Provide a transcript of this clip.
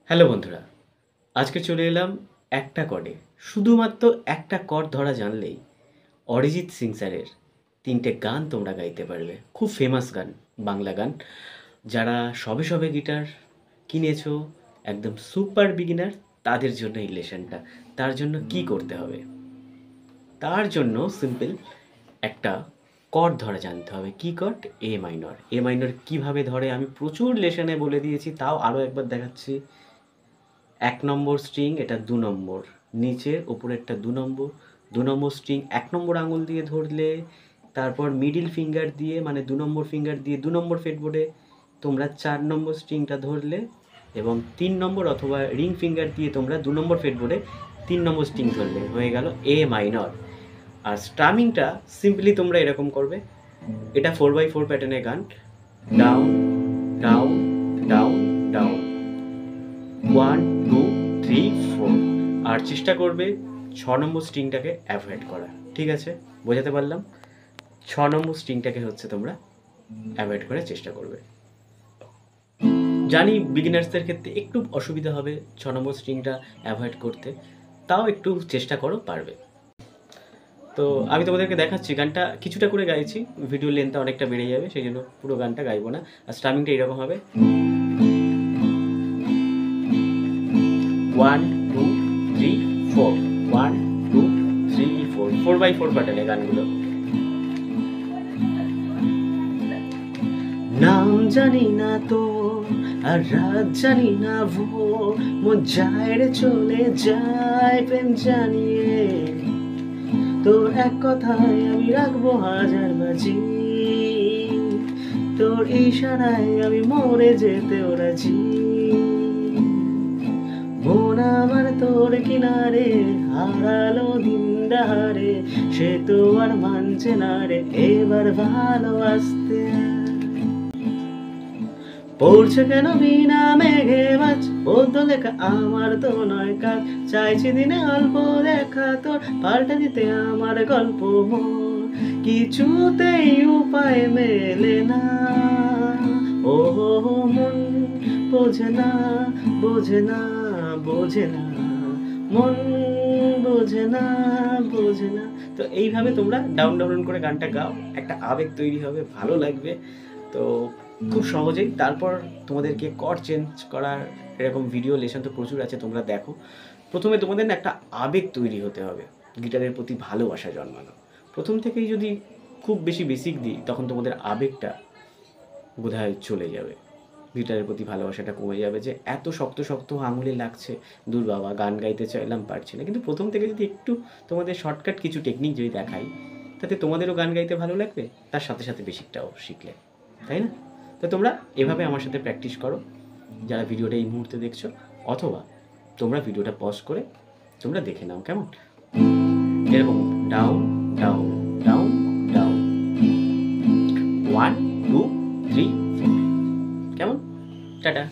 Hello বন্ধুরা, আজকে চলে এলাম একটা কর্ডে। শুধুমাত্র একটা কর্ড ধরা জানলেই অরিজিৎ সিং স্যারের ৩টে গান তোমরা গাইতে পারবে। খুব ফেমাস গান, বাংলা গান। যারা সবে সবে গিটার কিনেছো, একদম সুপার বিগিনার, তাদের জন্য এই লেসনটা। তার জন্য কি করতে হবে? তার জন্য সিম্পল একটা কর্ড ধরা জানতে হবে। কি কর্ড? এ মাইনর। এ মাইনর কীভাবে ধরে আমি প্রচুর লেসনে বলে দিয়েছি, তাও আরও একবার দেখাচ্ছি। ১ নম্বর স্ট্রিং, এটা ২ নম্বর, নিচের ওপরেরটা ২ নম্বর স্ট্রিং ১ নম্বর আঙুল দিয়ে ধরলে, তারপর মিডল ফিঙ্গার দিয়ে মানে ২ নম্বর ফিঙ্গার দিয়ে ২ নম্বর ফ্রেটবোর্ডে তোমরা ৪ নম্বর স্ট্রিংটা ধরলে, এবং ৩ নম্বর অথবা রিং ফিঙ্গার দিয়ে তোমরা ২ নম্বর ফ্রেটবোর্ডে ৩ নম্বর স্ট্রিং ধরলে, হয়ে গেল এ মাইনর। আর স্ট্রামিংটা সিম্পলি তোমরা এরকম করবে। এটা 4x4 প্যাটার্নের গান। Down down down down, 1 2 3 4। আর চেষ্টা করবে ৬ নম্বর স্ট্রিংটাকে অ্যাভয়েড করা। ঠিক আছে, বোঝাতে পারলাম? ৬ নম্বর স্ট্রিংটাকে হচ্ছে তোমরা অ্যাভয়েড করার চেষ্টা করবে। জানি বিগিনার্সদের ক্ষেত্রে একটু অসুবিধা হবে ৬ নম্বর স্ট্রিংটা অ্যাভয়েড করতে, তাও একটু চেষ্টা করো, পারবে। তো আমি তোমাদেরকে দেখাচ্ছি, গানটা কিছুটা করে গাইছি, ভিডিও লেন্থটা অনেকটা বেড়ে যাবে, সেই জন্য পুরো গানটা গাইবো না। আর স্ট্রামিংটা এরকম হবে, 1 2 3 4, 1 2 3 4, 4x4 প্যাটার্নে গানগুলো। নাম জানি না তো আর রাত জানি না ভোর, মন যায় রে চলে যায় প্রেম জানিয়ে, তোর এক কথায় আমি রাখবো হাজার বাজি, তোর ইশারায় আমি মরে যেতেও রাজি। মন আমার তোর কিনারে হারালো দিন ডাহারে, সে তো আর মানছে না রে এবার ভালোবাসতে। পড়ছে কেন বিনা মেঘে বাজ, পদ্য লেখা আমার তো নয় কাজ, চাইছি দিনে অল্প দেখা তোর, পাল্টে দিতে আমার গল্প মোর, কিছুতেই উপায় মেলে না। ও মন বোঝে না, বোঝে না, বোঝে না, মন বোঝে না, বোঝে না। তো এইভাবে তোমরা ডাউন ডাউন করে গানটা গাও, একটা আবেগ তৈরি হবে, ভালো লাগবে। তো খুব সহজেই। তারপর তোমাদেরকে কর্ড চেঞ্জ করার এরকম ভিডিও লেসন তো প্রচুর আছে, তোমরা দেখো। প্রথমে তোমাদের না একটা আবেগ তৈরি হতে হবে, গিটারের প্রতি ভালোবাসা জন্মানো। প্রথম থেকেই যদি খুব বেশি বেসিক দিই, তখন তোমাদের আবেগটা বোধহয় চলে যাবে, গিটারের প্রতি ভালোবাসাটা কমে যাবে, যে এত শক্ত শক্ত আঙুলে লাগছে, দূর বাবা, গান গাইতে চাইলাম পারছি না। কিন্তু প্রথম থেকে যদি একটু তোমাদের শর্টকাট কিছু টেকনিক যদি দেখাই, তাতে তোমাদেরও গান গাইতে ভালো লাগবে, তার সাথে সাথে বেসিকটাও শিখলে, তাই না? তো তোমরা এভাবে আমার সাথে প্র্যাকটিস করো, যারা ভিডিওটা এই মুহূর্তে দেখছো, অথবা তোমরা ভিডিওটা পজ করে তোমরা দেখে নাও, কেমন? এরকম ডাউন ডাউন ডাউন ডাউন, 1 2 3 4, কেমন? টাটা।